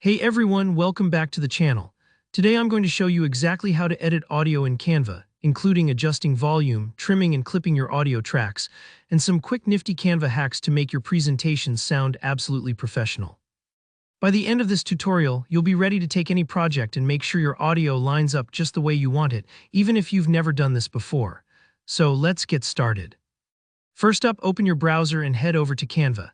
Hey everyone, welcome back to the channel. Today I'm going to show you exactly how to edit audio in Canva, including adjusting volume, trimming and clipping your audio tracks, and some quick nifty Canva hacks to make your presentations sound absolutely professional. By the end of this tutorial, you'll be ready to take any project and make sure your audio lines up just the way you want it, even if you've never done this before. So let's get started. First up, open your browser and head over to Canva.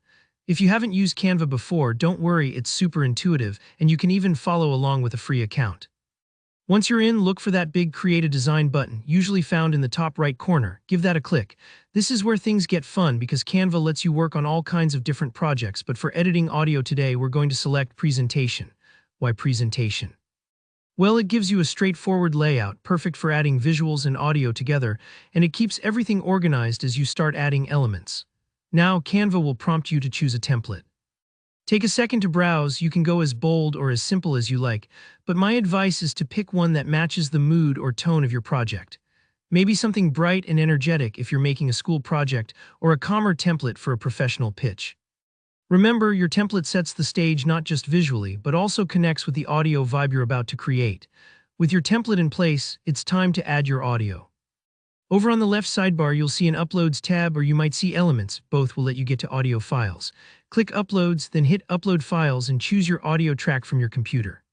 If you haven't used Canva before, don't worry, it's super intuitive, and you can even follow along with a free account. Once you're in, look for that big Create a Design button, usually found in the top right corner. Give that a click. This is where things get fun because Canva lets you work on all kinds of different projects, but for editing audio today, we're going to select Presentation. Why Presentation? Well, it gives you a straightforward layout, perfect for adding visuals and audio together, and it keeps everything organized as you start adding elements. Now, Canva will prompt you to choose a template. Take a second to browse. You can go as bold or as simple as you like, but my advice is to pick one that matches the mood or tone of your project. Maybe something bright and energetic if you're making a school project, or a calmer template for a professional pitch. Remember, your template sets the stage not just visually, but also connects with the audio vibe you're about to create. With your template in place, it's time to add your audio. Over on the left sidebar, you'll see an Uploads tab, or you might see Elements. Both will let you get to audio files. Click Uploads, then hit Upload Files and choose your audio track from your computer.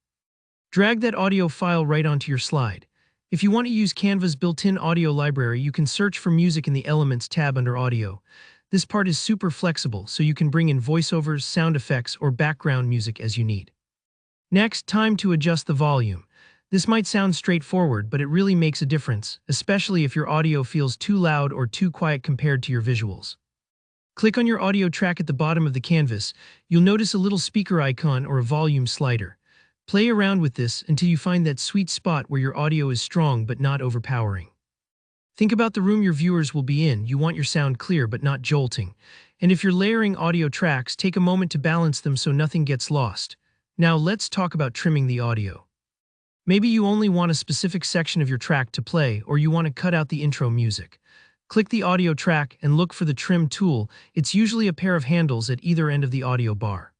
Drag that audio file right onto your slide. If you want to use Canva's built-in audio library, you can search for music in the Elements tab under Audio. This part is super flexible, so you can bring in voiceovers, sound effects, or background music as you need. Next, time to adjust the volume. This might sound straightforward, but it really makes a difference, especially if your audio feels too loud or too quiet compared to your visuals. Click on your audio track at the bottom of the canvas. You'll notice a little speaker icon or a volume slider. Play around with this until you find that sweet spot where your audio is strong but not overpowering. Think about the room your viewers will be in. You want your sound clear but not jolting. And if you're layering audio tracks, take a moment to balance them so nothing gets lost. Now let's talk about trimming the audio. Maybe you only want a specific section of your track to play, or you want to cut out the intro music. Click the audio track and look for the Trim tool. It's usually a pair of handles at either end of the audio bar.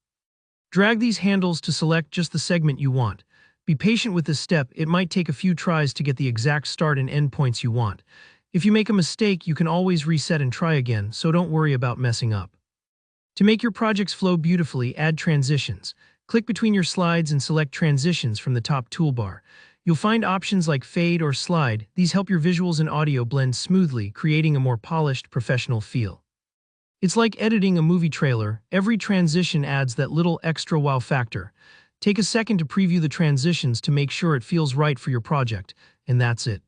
Drag these handles to select just the segment you want. Be patient with this step. It might take a few tries to get the exact start and end points you want. If you make a mistake, you can always reset and try again, so don't worry about messing up. To make your projects flow beautifully, add transitions. Click between your slides and select Transitions from the top toolbar. You'll find options like Fade or Slide. These help your visuals and audio blend smoothly, creating a more polished, professional feel. It's like editing a movie trailer. Every transition adds that little extra wow factor. Take a second to preview the transitions to make sure it feels right for your project, and that's it.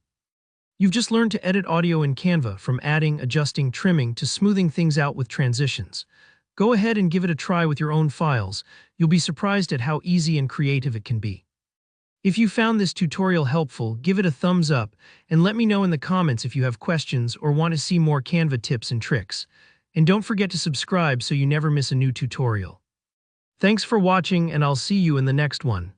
You've just learned to edit audio in Canva, from adding, adjusting, trimming, to smoothing things out with transitions. Go ahead and give it a try with your own files. You'll be surprised at how easy and creative it can be. If you found this tutorial helpful, give it a thumbs up and let me know in the comments if you have questions or want to see more Canva tips and tricks. And don't forget to subscribe so you never miss a new tutorial. Thanks for watching, and I'll see you in the next one.